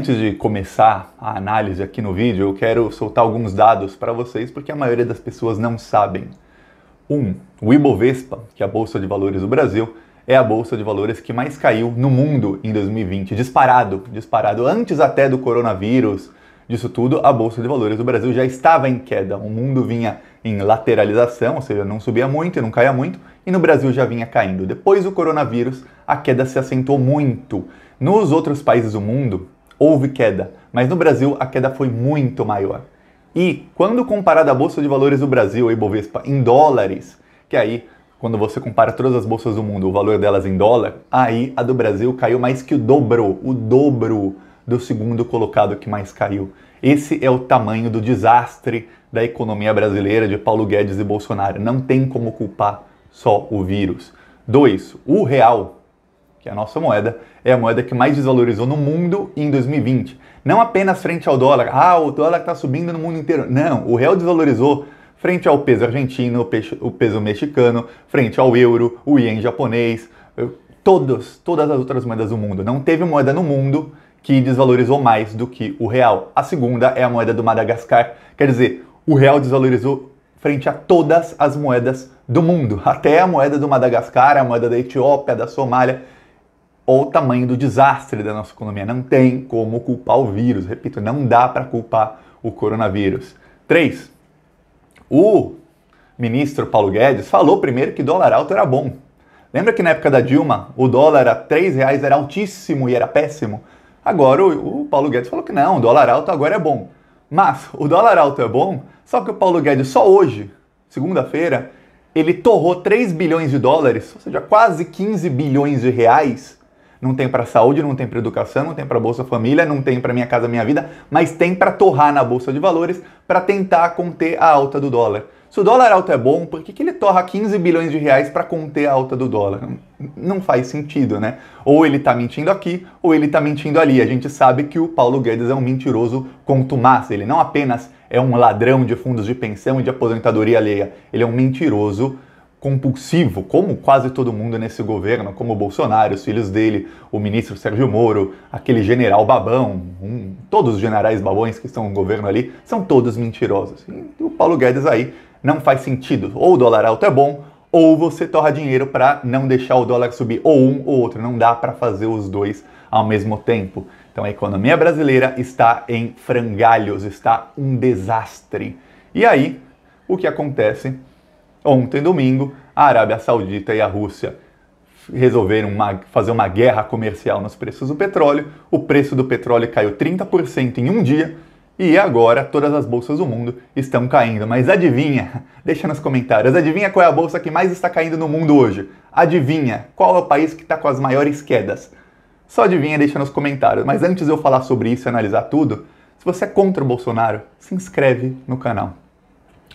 Antes de começar a análise aqui no vídeo, eu quero soltar alguns dados para vocês, porque a maioria das pessoas não sabem. O Ibovespa, que é a Bolsa de Valores do Brasil, é a Bolsa de Valores que mais caiu no mundo em 2020. Disparado. Antes até do coronavírus, disso tudo, a Bolsa de Valores do Brasil já estava em queda. O mundo vinha em lateralização, ou seja, não subia muito e não caía muito, e no Brasil já vinha caindo. Depois do coronavírus, a queda se acentuou muito. Nos outros países do mundo, houve queda, mas no Brasil a queda foi muito maior. E quando comparada a Bolsa de Valores do Brasil, a Ibovespa, em dólares, que aí, quando você compara todas as bolsas do mundo, o valor delas em dólar, aí a do Brasil caiu mais que o dobro do segundo colocado que mais caiu. Esse é o tamanho do desastre da economia brasileira de Paulo Guedes e Bolsonaro. Não tem como culpar só o vírus. 2. O real, que é a nossa moeda, é a moeda que mais desvalorizou no mundo em 2020. Não apenas frente ao dólar. O dólar está subindo no mundo inteiro. Não, o real desvalorizou frente ao peso argentino, o peso mexicano, frente ao euro, o ien japonês, todas as outras moedas do mundo. Não teve moeda no mundo que desvalorizou mais do que o real. A segunda é a moeda do Madagascar. Quer dizer, o real desvalorizou frente a todas as moedas do mundo. Até a moeda do Madagascar, a moeda da Etiópia, da Somália. Olha o tamanho do desastre da nossa economia. Não tem como culpar o vírus. Repito, não dá para culpar o coronavírus. 3. O ministro Paulo Guedes falou primeiro que dólar alto era bom. Lembra que na época da Dilma o dólar a R$3 era altíssimo e era péssimo? Agora o Paulo Guedes falou que não, o dólar alto agora é bom. Mas o dólar alto é bom, só que o Paulo Guedes só hoje, segunda-feira, ele torrou 3 bilhões de dólares, ou seja, quase 15 bilhões de reais. Não tem para saúde, não tem para educação, não tem para Bolsa Família, não tem para Minha Casa Minha Vida, mas tem para torrar na Bolsa de Valores para tentar conter a alta do dólar. Se o dólar alto é bom, por que ele torra 15 bilhões de reais para conter a alta do dólar? Não faz sentido, né? Ou ele está mentindo aqui, ou ele está mentindo ali. A gente sabe que o Paulo Guedes é um mentiroso contumaz. Ele não apenas é um ladrão de fundos de pensão e de aposentadoria alheia. Ele é um mentiroso compulsivo, como quase todo mundo nesse governo, como o Bolsonaro, os filhos dele, o ministro Sérgio Moro, aquele general babão, todos os generais babões que estão no governo ali, são todos mentirosos. E o Paulo Guedes aí não faz sentido. Ou o dólar alto é bom, ou você torra dinheiro para não deixar o dólar subir, ou um ou outro. Não dá para fazer os dois ao mesmo tempo. Então a economia brasileira está em frangalhos, está um desastre. E aí, o que acontece? Ontem, domingo, a Arábia Saudita e a Rússia resolveram fazer uma guerra comercial nos preços do petróleo. O preço do petróleo caiu 30% em um dia e agora todas as bolsas do mundo estão caindo. Mas adivinha? Deixa nos comentários. Adivinha qual é a bolsa que mais está caindo no mundo hoje? Adivinha? Qual é o país que está com as maiores quedas? Só adivinha, deixa nos comentários. Mas antes de eu falar sobre isso e analisar tudo, se você é contra o Bolsonaro, se inscreve no canal.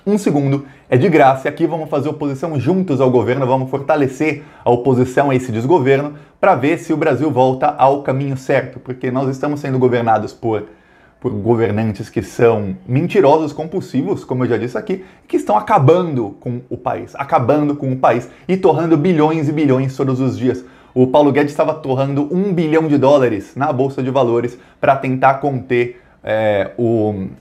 1 segundo, é de graça, e aqui vamos fazer oposição juntos ao governo, vamos fortalecer a oposição a esse desgoverno para ver se o Brasil volta ao caminho certo, porque nós estamos sendo governados por governantes que são mentirosos, compulsivos, como eu já disse aqui, que estão acabando com o país e torrando bilhões e bilhões todos os dias. O Paulo Guedes estava torrando $1 bilhão na Bolsa de Valores para tentar conter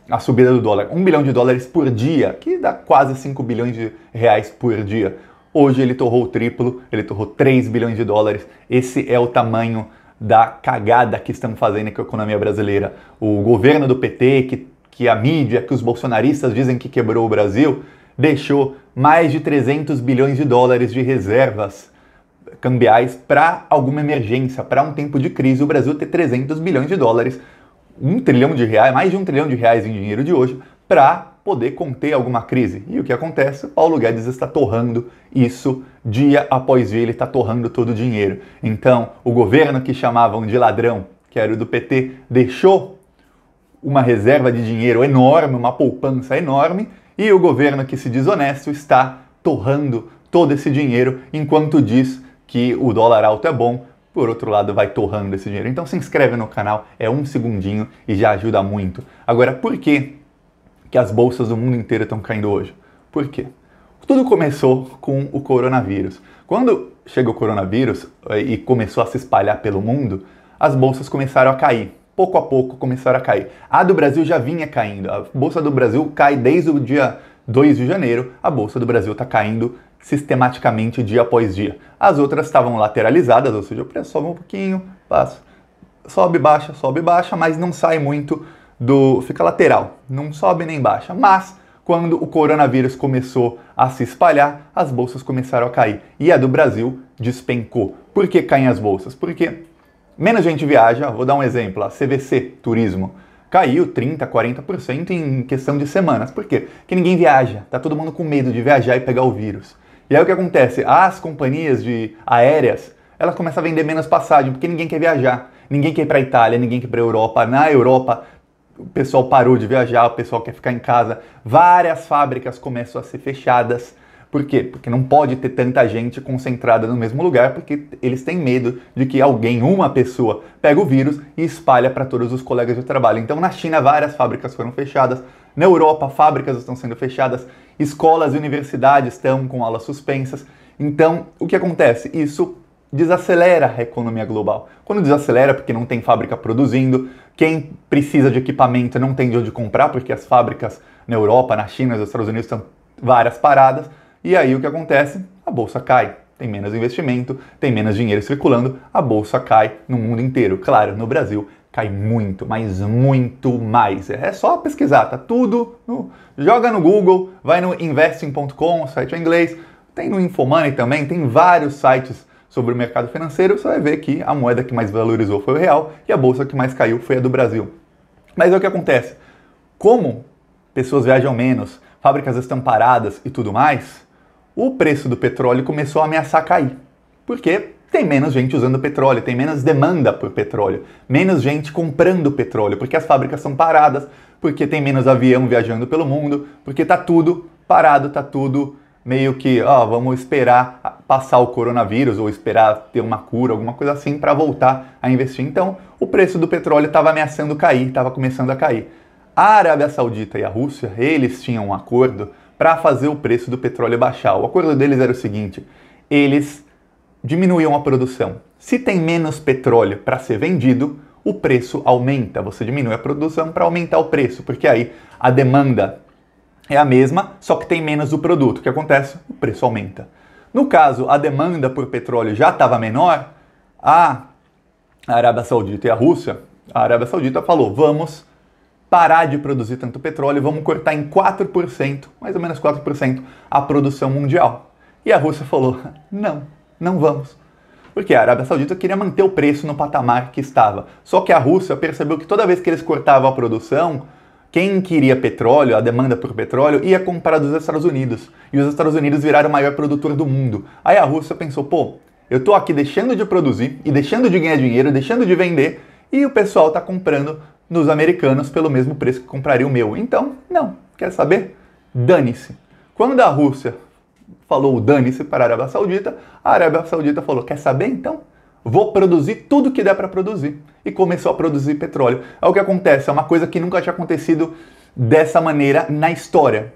a subida do dólar. $1 bilhão por dia, que dá quase 5 bilhões de reais por dia. Hoje ele torrou o triplo, ele torrou 3 bilhões de dólares. Esse é o tamanho da cagada que estão fazendo com a economia brasileira. O governo do PT, que a mídia, que os bolsonaristas dizem que quebrou o Brasil, deixou mais de 300 bilhões de dólares de reservas cambiais para alguma emergência, para um tempo de crise. O Brasil ter 300 bilhões de dólares, $1 trilhão, mais de $1 trilhão em dinheiro de hoje, para poder conter alguma crise. E o que acontece? Paulo Guedes está torrando isso dia após dia, ele está torrando todo o dinheiro. Então, o governo que chamavam de ladrão, que era o do PT, deixou uma reserva de dinheiro enorme, uma poupança enorme, e o governo que se diz honesto está torrando todo esse dinheiro, enquanto diz que o dólar alto é bom, por outro lado vai torrando esse dinheiro. Então se inscreve no canal, é 1 segundinho e já ajuda muito. Agora, por que as bolsas do mundo inteiro estão caindo hoje? Por quê? Tudo começou com o coronavírus. Quando chegou o coronavírus e começou a se espalhar pelo mundo, as bolsas começaram a cair. pouco a pouco começaram a cair. A do Brasil já vinha caindo. A Bolsa do Brasil cai desde o dia 2 de janeiro. A Bolsa do Brasil está caindo sistematicamente dia após dia. As outras estavam lateralizadas, ou seja, o preço sobe um pouquinho, passa, sobe, baixa, mas não sai muito fica lateral, não sobe nem baixa. Mas quando o coronavírus começou a se espalhar, as bolsas começaram a cair. E a do Brasil despencou. Por que caem as bolsas? Porque menos gente viaja. Vou dar um exemplo, a CVC, turismo, caiu 30%, 40% em questão de semanas. Por quê? Porque ninguém viaja, tá todo mundo com medo de viajar e pegar o vírus. E aí o que acontece? As companhias aéreas, elas começam a vender menos passagem, porque ninguém quer viajar. Ninguém quer ir para a Itália, ninguém quer ir para a Europa. Na Europa, o pessoal parou de viajar, o pessoal quer ficar em casa. Várias fábricas começam a ser fechadas. Por quê? Porque não pode ter tanta gente concentrada no mesmo lugar, porque eles têm medo de que alguém, uma pessoa, pega o vírus e espalha para todos os colegas de trabalho. Então, na China, várias fábricas foram fechadas. Na Europa, fábricas estão sendo fechadas. Escolas e universidades estão com aulas suspensas. Então, o que acontece? Isso desacelera a economia global. Quando desacelera, porque não tem fábrica produzindo, quem precisa de equipamento não tem de onde comprar, porque as fábricas na Europa, na China, nos Estados Unidos estão várias paradas. E aí o que acontece? A bolsa cai. Tem menos investimento, tem menos dinheiro circulando, a bolsa cai no mundo inteiro. Claro, no Brasil cai muito, mas muito mais. É só pesquisar, tá tudo. Joga no Google, vai no investing.com, o site em inglês, tem no Infomoney também, tem vários sites sobre o mercado financeiro. Você vai ver que a moeda que mais valorizou foi o real e a bolsa que mais caiu foi a do Brasil. Mas é o que acontece. Como pessoas viajam menos, fábricas estão paradas e tudo mais, o preço do petróleo começou a ameaçar cair. Porque tem menos gente usando petróleo, tem menos demanda por petróleo, menos gente comprando petróleo, porque as fábricas são paradas, porque tem menos avião viajando pelo mundo, porque tá tudo parado, tá tudo meio que, vamos esperar passar o coronavírus ou esperar ter uma cura, alguma coisa assim, para voltar a investir. Então, o preço do petróleo estava ameaçando cair, estava começando a cair. A Arábia Saudita e a Rússia, eles tinham um acordo para fazer o preço do petróleo baixar. O acordo deles era o seguinte: eles diminuíam a produção. Se tem menos petróleo para ser vendido, o preço aumenta. Você diminui a produção para aumentar o preço, porque aí a demanda é a mesma, só que tem menos do produto. O que acontece? O preço aumenta. No caso, a demanda por petróleo já estava menor, a Arábia Saudita e a Rússia, a Arábia Saudita falou: vamos parar de produzir tanto petróleo, vamos cortar em 4%, mais ou menos 4%, a produção mundial. E a Rússia falou: não vamos. Porque a Arábia Saudita queria manter o preço no patamar que estava. Só que a Rússia percebeu que toda vez que eles cortavam a produção, quem queria petróleo, a demanda por petróleo, ia comprar dos Estados Unidos. E os Estados Unidos viraram o maior produtor do mundo. Aí a Rússia pensou: eu tô aqui deixando de produzir e deixando de ganhar dinheiro, deixando de vender, e o pessoal tá comprando nos americanos pelo mesmo preço que compraria o meu. Então, não. Quer saber? Dane-se. Quando a Rússia falou dane-se para a Arábia Saudita falou: quer saber então? Vou produzir tudo que der para produzir. E começou a produzir petróleo. É o que acontece, é uma coisa que nunca tinha acontecido dessa maneira na história.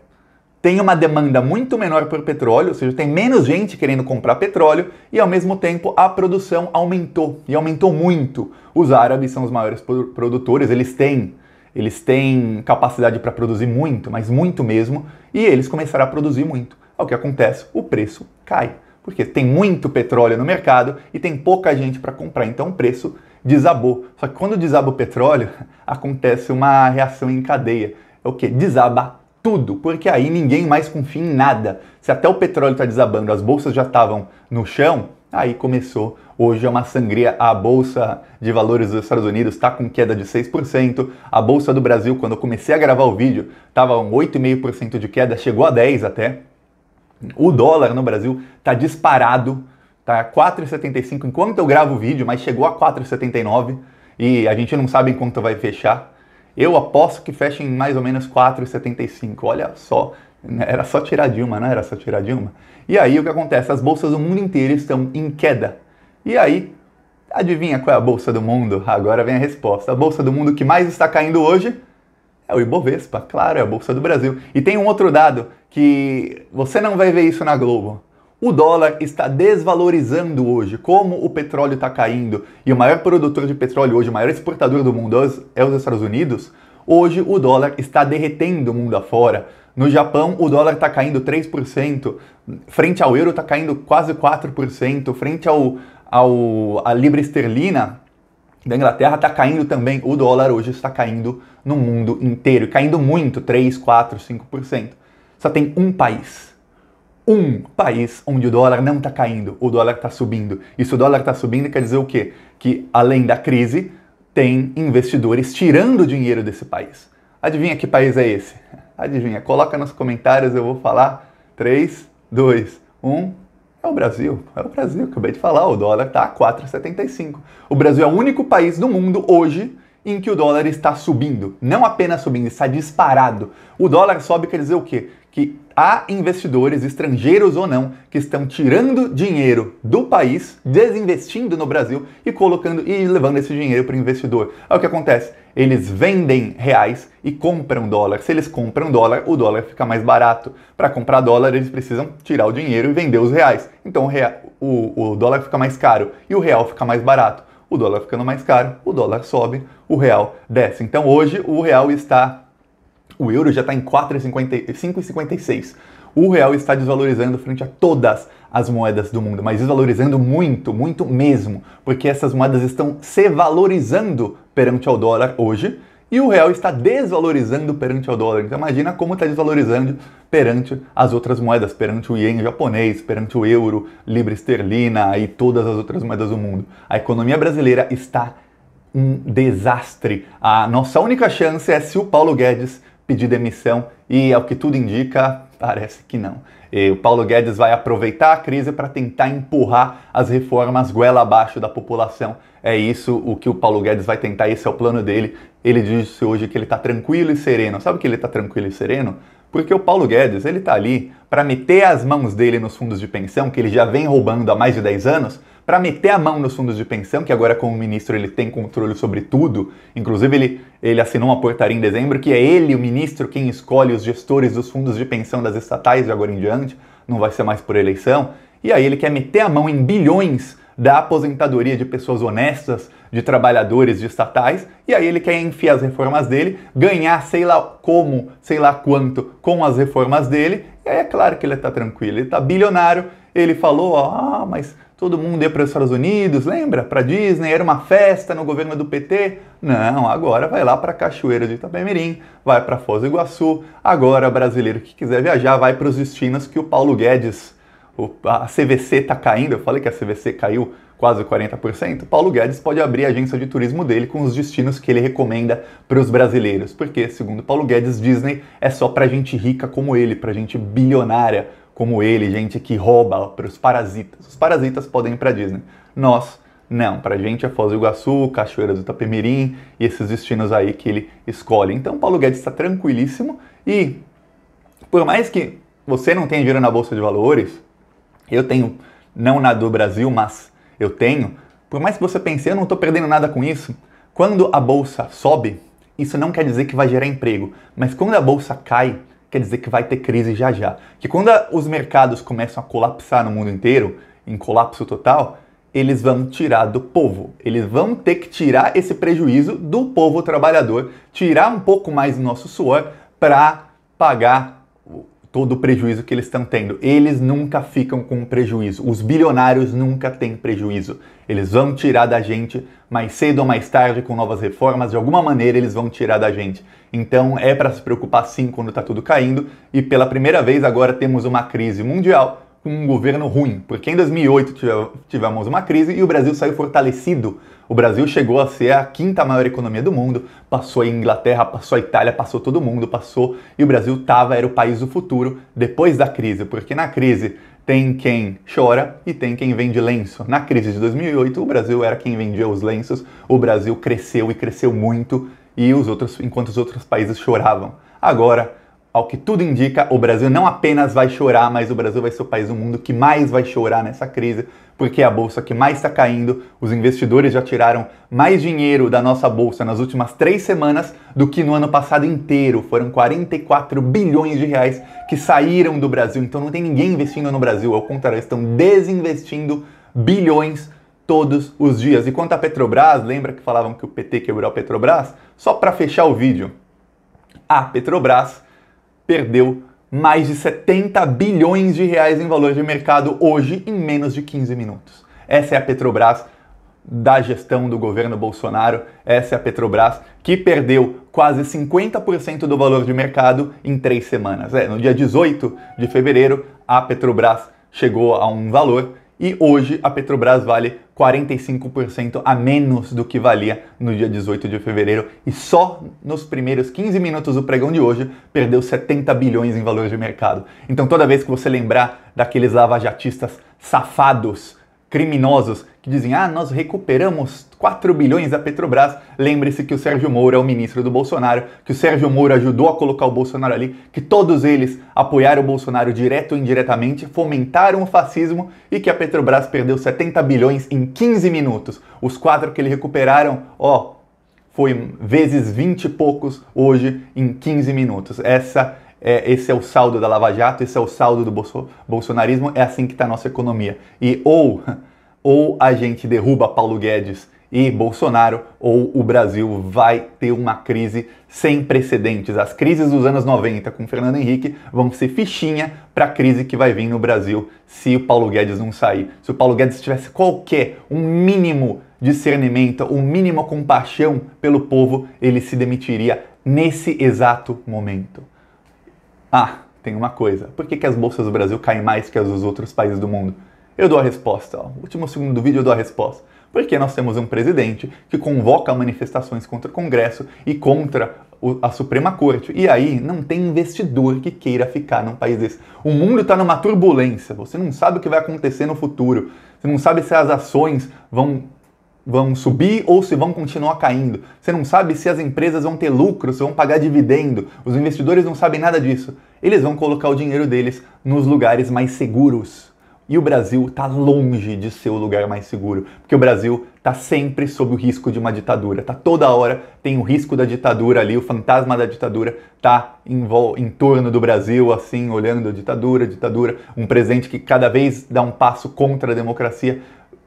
Tem uma demanda muito menor por petróleo, ou seja, tem menos gente querendo comprar petróleo e ao mesmo tempo a produção aumentou, e aumentou muito. Os árabes são os maiores produtores, eles têm capacidade para produzir muito, mas muito mesmo, e eles começaram a produzir muito. É o que acontece, o preço cai, porque tem muito petróleo no mercado e tem pouca gente para comprar, então o preço desabou. Só que quando desaba o petróleo, acontece uma reação em cadeia. É o que? Desaba tudo, porque aí ninguém mais confia em nada. Se até o petróleo está desabando, as bolsas já estavam no chão, aí começou. Hoje é uma sangria. A Bolsa de Valores dos Estados Unidos está com queda de 6%. A Bolsa do Brasil, quando eu comecei a gravar o vídeo, estava com 8,5% de queda, chegou a 10% até. O dólar no Brasil está disparado, está 4,75 enquanto eu gravo o vídeo, mas chegou a 4,79 e a gente não sabe em quanto vai fechar. Eu aposto que fecha em mais ou menos 4,75. Olha só, era só tirar Dilma, não era só tirar Dilma? E aí o que acontece? As bolsas do mundo inteiro estão em queda. E aí, adivinha qual é a bolsa do mundo? Agora vem a resposta. A bolsa do mundo que mais está caindo hoje é o Ibovespa, claro, é a Bolsa do Brasil. E tem um outro dado que você não vai ver isso na Globo. O dólar está desvalorizando hoje, como o petróleo está caindo e o maior produtor de petróleo hoje, o maior exportador do mundo é os Estados Unidos. Hoje o dólar está derretendo o mundo afora. No Japão o dólar está caindo 3%, frente ao euro está caindo quase 4%, frente à libra esterlina da Inglaterra está caindo também. O dólar hoje está caindo no mundo inteiro, caindo muito, 3, 4, 5%. Só tem um país onde o dólar não está caindo, o dólar está subindo. E se o dólar está subindo, quer dizer o quê? Que além da crise, tem investidores tirando dinheiro desse país. Adivinha que país é esse? Adivinha, coloca nos comentários, eu vou falar. 3, 2, 1... É o Brasil, acabei de falar, o dólar está a 4,75. O Brasil é o único país do mundo hoje em que o dólar está subindo. Não apenas subindo, está disparado. O dólar sobe quer dizer o quê? Que há investidores, estrangeiros ou não, que estão tirando dinheiro do país, desinvestindo no Brasil e colocando e levando esse dinheiro para o investidor. É o que acontece. Eles vendem reais e compram dólar. Se eles compram dólar, o dólar fica mais barato. Para comprar dólar, eles precisam tirar o dinheiro e vender os reais. Então o dólar fica mais caro e o real fica mais barato. O dólar ficando mais caro, o dólar sobe, o real desce. Então hoje o euro já está em 5,56. O real está desvalorizando frente a todas as moedas do mundo, mas desvalorizando muito, muito mesmo, porque essas moedas estão se valorizando perante ao dólar hoje e o real está desvalorizando perante ao dólar. Então imagina como está desvalorizando perante as outras moedas, perante o ien japonês, perante o euro, libra esterlina e todas as outras moedas do mundo. A economia brasileira está um desastre. A nossa única chance é se o Paulo Guedes pedir demissão e, ao que tudo indica, parece que não. E o Paulo Guedes vai aproveitar a crise para tentar empurrar as reformas goela abaixo da população. É isso o que o Paulo Guedes vai tentar, esse é o plano dele. Ele disse hoje que ele está tranquilo e sereno. Sabe por que ele está tranquilo e sereno? Porque o Paulo Guedes, ele está ali para meter as mãos dele nos fundos de pensão, que ele já vem roubando há mais de 10 anos, para meter a mão nos fundos de pensão, que agora como ministro ele tem controle sobre tudo. Inclusive ele assinou uma portaria em dezembro que é ele, o ministro, quem escolhe os gestores dos fundos de pensão das estatais de agora em diante, não vai ser mais por eleição. E aí ele quer meter a mão em bilhões da aposentadoria de pessoas honestas, de trabalhadores de estatais, e aí ele quer enfiar as reformas dele, ganhar sei lá como, sei lá quanto com as reformas dele, e aí é claro que ele está tranquilo, ele está bilionário. Ele falou, mas todo mundo ia para os Estados Unidos, lembra? Para Disney, era uma festa no governo do PT. Não, agora vai lá para Cachoeira de Itapemirim, vai para Foz do Iguaçu. Agora, brasileiro que quiser viajar, vai para os destinos que o Paulo Guedes, a CVC está caindo. Eu falei que a CVC caiu quase 40%. Paulo Guedes pode abrir a agência de turismo dele com os destinos que ele recomenda para os brasileiros. Porque, segundo Paulo Guedes, Disney é só para gente rica como ele, para gente bilionária como ele, gente que rouba, para os parasitas. Os parasitas podem ir para Disney. Nós, não. Para a gente é Foz do Iguaçu, Cachoeira do Itapemirim e esses destinos aí que ele escolhe. Então, Paulo Guedes está tranquilíssimo e, por mais que você não tenha dinheiro na Bolsa de Valores, eu tenho, não na do Brasil, mas eu tenho, por mais que você pense, eu não estou perdendo nada com isso, quando a Bolsa sobe, isso não quer dizer que vai gerar emprego, mas quando a Bolsa cai, quer dizer que vai ter crise já já. Que quando os mercados começam a colapsar no mundo inteiro, em colapso total, eles vão tirar do povo. Eles vão ter que tirar esse prejuízo do povo trabalhador, tirar um pouco mais do nosso suor para pagar todo o prejuízo que eles estão tendo. Eles nunca ficam com prejuízo. Os bilionários nunca têm prejuízo. Eles vão tirar da gente mais cedo ou mais tarde com novas reformas. De alguma maneira eles vão tirar da gente. Então é para se preocupar sim quando está tudo caindo. E pela primeira vez agora temos uma crise mundial com um governo ruim. Porque em 2008 tivemos uma crise e o Brasil saiu fortalecido. O Brasil chegou a ser a quinta maior economia do mundo, passou a Inglaterra, passou a Itália, passou todo mundo, passou, e o Brasil era o país do futuro depois da crise, porque na crise tem quem chora e tem quem vende lenço. Na crise de 2008, o Brasil era quem vendia os lenços, o Brasil cresceu e cresceu muito, e enquanto os outros países choravam. Agora, ao que tudo indica, o Brasil não apenas vai chorar, mas o Brasil vai ser o país do mundo que mais vai chorar nessa crise, porque é a bolsa que mais está caindo. Os investidores já tiraram mais dinheiro da nossa bolsa nas últimas 3 semanas do que no ano passado inteiro. Foram 44 bilhões de reais que saíram do Brasil. Então não tem ninguém investindo no Brasil, ao contrário, estão desinvestindo bilhões todos os dias. E quanto à Petrobras, lembra que falavam que o PT quebrou a Petrobras? Só para fechar o vídeo, a Petrobras perdeu mais de 70 bilhões de reais em valor de mercado hoje em menos de 15 minutos. Essa é a Petrobras da gestão do governo Bolsonaro, essa é a Petrobras que perdeu quase 50% do valor de mercado em 3 semanas. No dia 18 de fevereiro, a Petrobras chegou a um valor e hoje a Petrobras vale 45% a menos do que valia no dia 18 de fevereiro e só nos primeiros 15 minutos do pregão de hoje perdeu 70 bilhões em valor de mercado. Então toda vez que você lembrar daqueles lavajatistas safados, criminosos, que dizem, nós recuperamos 4 bilhões da Petrobras, lembre-se que o Sérgio Moro é o ministro do Bolsonaro, que o Sérgio Moro ajudou a colocar o Bolsonaro ali, que todos eles apoiaram o Bolsonaro direto ou indiretamente, fomentaram o fascismo e que a Petrobras perdeu 70 bilhões em 15 minutos. Os 4 que eles recuperaram, foi vezes 20 e poucos hoje em 15 minutos. Esse é o saldo da Lava Jato, esse é o saldo do bolsonarismo, é assim que está a nossa economia. E ou a gente derruba Paulo Guedes e Bolsonaro, ou o Brasil vai ter uma crise sem precedentes. As crises dos anos 90 com Fernando Henrique vão ser fichinha para a crise que vai vir no Brasil se o Paulo Guedes não sair. Se o Paulo Guedes tivesse um mínimo discernimento, um mínimo compaixão pelo povo, ele se demitiria nesse exato momento. Tem uma coisa. Por que as bolsas do Brasil caem mais que as dos outros países do mundo? Eu dou a resposta. No último segundo do vídeo eu dou a resposta. Porque nós temos um presidente que convoca manifestações contra o Congresso e contra a Suprema Corte. E aí não tem investidor que queira ficar num país desse. O mundo está numa turbulência. Você não sabe o que vai acontecer no futuro. Você não sabe se as ações vão subir ou se vão continuar caindo. Você não sabe se as empresas vão ter lucro, se vão pagar dividendo. Os investidores não sabem nada disso. Eles vão colocar o dinheiro deles nos lugares mais seguros. E o Brasil está longe de ser o lugar mais seguro, porque o Brasil está sempre sob o risco de uma ditadura. Toda hora tem o risco da ditadura ali, o fantasma da ditadura está em torno do Brasil, assim, olhando a ditadura, um presidente que cada vez dá um passo contra a democracia,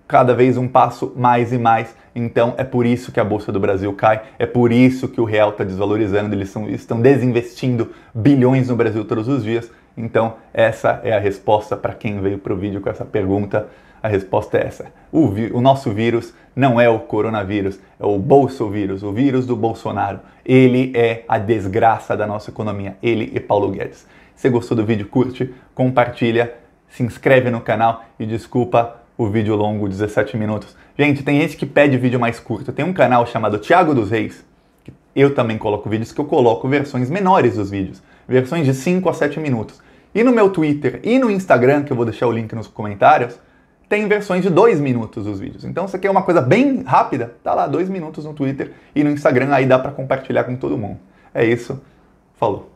cada vez um passo mais e mais. Então é por isso que a Bolsa do Brasil cai, é por isso que o real está desvalorizando, eles estão desinvestindo bilhões no Brasil todos os dias. Então essa é a resposta para quem veio para o vídeo com essa pergunta. A resposta é essa. O nosso vírus não é o coronavírus, é o bolsovírus, o vírus do Bolsonaro. Ele é a desgraça da nossa economia, ele e Paulo Guedes. Se gostou do vídeo, curte, compartilha, se inscreve no canal e desculpa o vídeo longo, 17 minutos. Gente, tem gente que pede vídeo mais curto. Tem um canal chamado Thiago dos Reis, que eu também coloco vídeos, que eu coloco versões menores dos vídeos. Versões de 5 a 7 minutos. E no meu Twitter e no Instagram, que eu vou deixar o link nos comentários, tem versões de 2 minutos dos vídeos. Então, se você quer uma coisa bem rápida, tá lá 2 minutos no Twitter e no Instagram, aí dá para compartilhar com todo mundo. É isso. Falou.